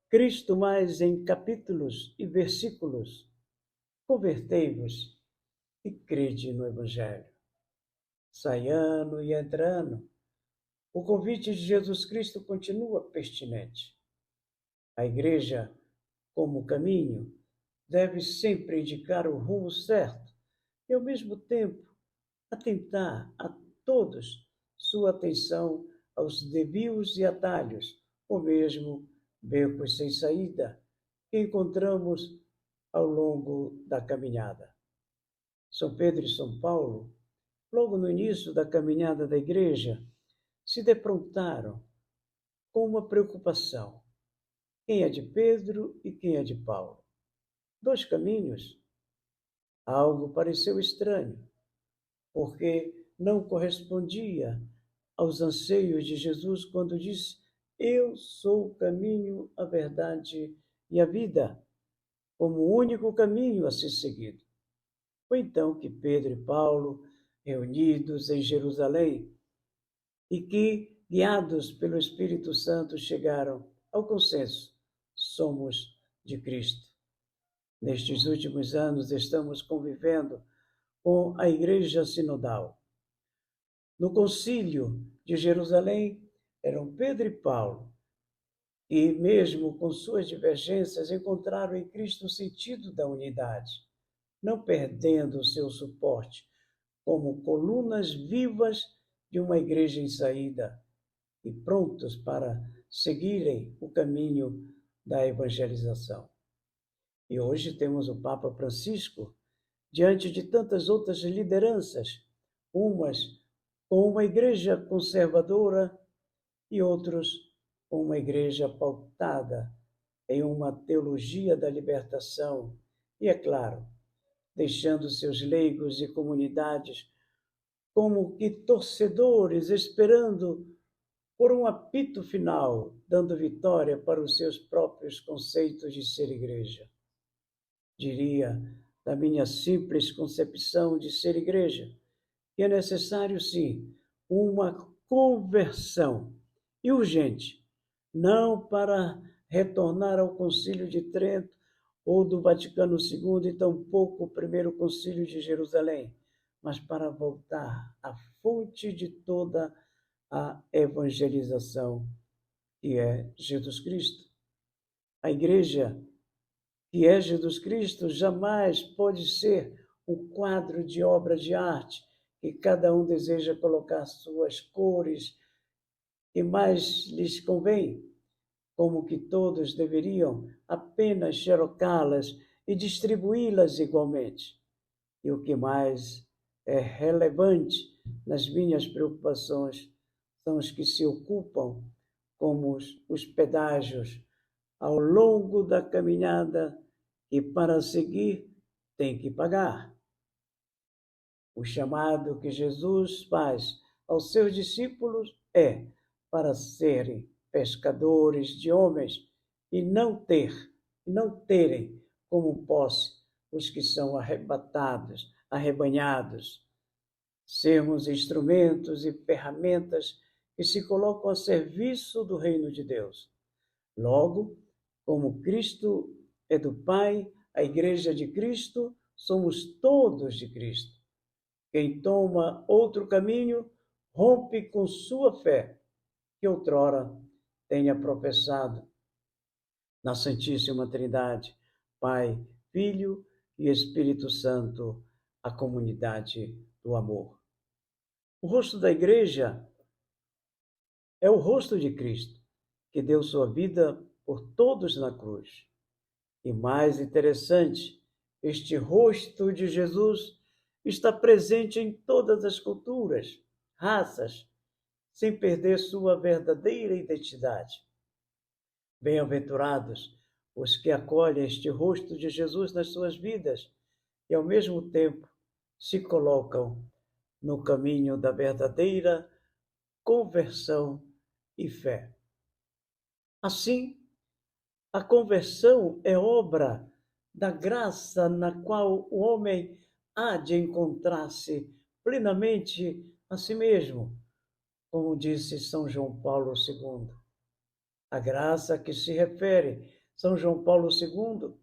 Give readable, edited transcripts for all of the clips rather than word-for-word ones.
Cristo mais em capítulos e versículos. Convertei-vos e crede no Evangelho. Sai ano e entra ano, o convite de Jesus Cristo continua pertinente. A Igreja, como caminho, deve sempre indicar o rumo certo e, ao mesmo tempo, atentar a todos sua atenção aos desvios e atalhos, ou mesmo becos sem saída, que encontramos ao longo da caminhada. São Pedro e São Paulo, logo no início da caminhada da Igreja, se defrontaram com uma preocupação: quem é de Pedro e quem é de Paulo? Dois caminhos? Algo pareceu estranho, porque não correspondia aos anseios de Jesus quando disse: Eu sou o caminho, a verdade e a vida, como o único caminho a ser seguido. Foi então que Pedro e Paulo, reunidos em Jerusalém, e que, guiados pelo Espírito Santo, chegaram ao consenso: somos de Cristo. Nestes últimos anos, estamos convivendo com a Igreja Sinodal. No Concílio de Jerusalém, eram Pedro e Paulo, e, mesmo com suas divergências, encontraram em Cristo o sentido da unidade, não perdendo o seu suporte, como colunas vivas de uma igreja em saída e prontos para seguirem o caminho da evangelização. E hoje temos o Papa Francisco diante de tantas outras lideranças, umas com uma igreja conservadora e outros com uma igreja pautada em uma teologia da libertação e, é claro, deixando seus leigos e comunidades como que torcedores esperando por um apito final, dando vitória para os seus próprios conceitos de ser igreja. Diria, da minha simples concepção de ser igreja, que é necessário, sim, uma conversão, e urgente, não para retornar ao Concílio de Trento ou do Vaticano II e tampouco o primeiro Concílio de Jerusalém, mas para voltar à fonte de toda a evangelização, que é Jesus Cristo. A Igreja, que é Jesus Cristo, jamais pode ser um quadro de obra de arte que cada um deseja colocar suas cores que mais lhes convém, como que todos deveriam apenas xerocá-las e distribuí-las igualmente. E o que mais é relevante nas minhas preocupações são os que se ocupam como os pedágios ao longo da caminhada e para seguir tem que pagar. O chamado que Jesus faz aos seus discípulos é para serem pescadores de homens e não terem como posse os que são arrebatados, arrebanhados. Sermos instrumentos e ferramentas que se colocam a serviço do reino de Deus. Logo, como Cristo é do Pai, a Igreja de Cristo, somos todos de Cristo. Quem toma outro caminho rompe com sua fé, que outrora tenha professado na Santíssima Trindade, Pai, Filho e Espírito Santo, a comunidade do amor. O rosto da Igreja é o rosto de Cristo, que deu sua vida por todos na cruz. E mais interessante, este rosto de Jesus está presente em todas as culturas, raças, sem perder sua verdadeira identidade. Bem-aventurados os que acolhem este rosto de Jesus nas suas vidas e, ao mesmo tempo, se colocam no caminho da verdadeira conversão e fé. Assim, a conversão é obra da graça na qual o homem há de encontrar-se plenamente a si mesmo, como disse São João Paulo II. A graça a que se refere São João Paulo II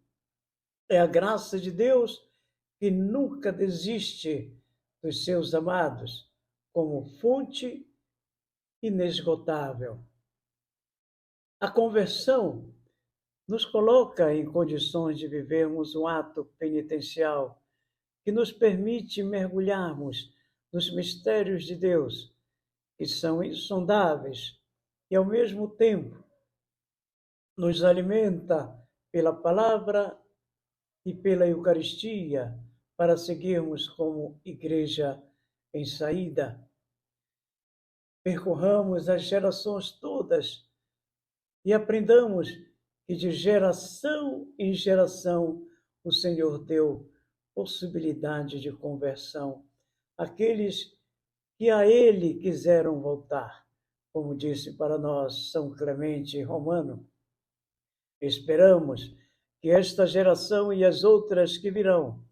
é a graça de Deus que nunca desiste dos seus amados, como fonte inesgotável. A conversão nos coloca em condições de vivermos um ato penitencial que nos permite mergulharmos nos mistérios de Deus, que são insondáveis e, ao mesmo tempo, nos alimenta pela palavra e pela Eucaristia para seguirmos como igreja em saída. Percorramos as gerações todas e aprendamos que de geração em geração o Senhor deu possibilidade de conversão àqueles que a Ele quiseram voltar, como disse para nós São Clemente Romano. Esperamos que esta geração e as outras que virão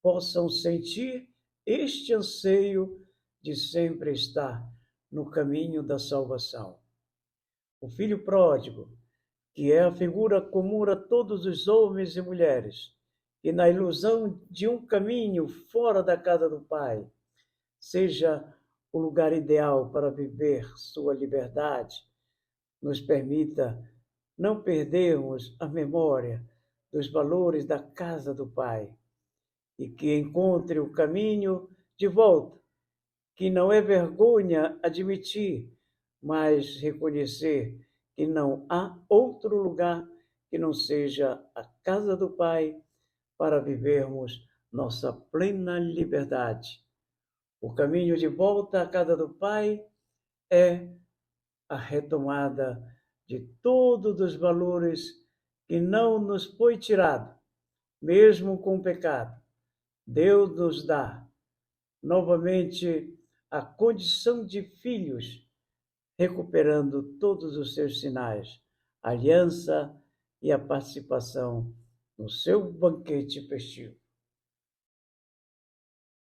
possam sentir este anseio de sempre estar no caminho da salvação. O filho pródigo, que é a figura comum a todos os homens e mulheres, que na ilusão de um caminho fora da casa do Pai, seja o lugar ideal para viver sua liberdade, nos permita não perdermos a memória dos valores da casa do Pai e que encontre o caminho de volta, que não é vergonha admitir, mas reconhecer que não há outro lugar que não seja a casa do Pai para vivermos nossa plena liberdade. O caminho de volta à casa do Pai é a retomada de todos os valores que não nos foi tirado, mesmo com o pecado. Deus nos dá novamente a condição de filhos, recuperando todos os seus sinais, a aliança e a participação no seu banquete festivo.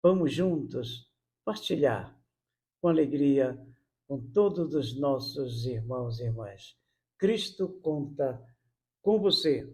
Vamos juntos partilhar com alegria com todos os nossos irmãos e irmãs. Cristo conta com você.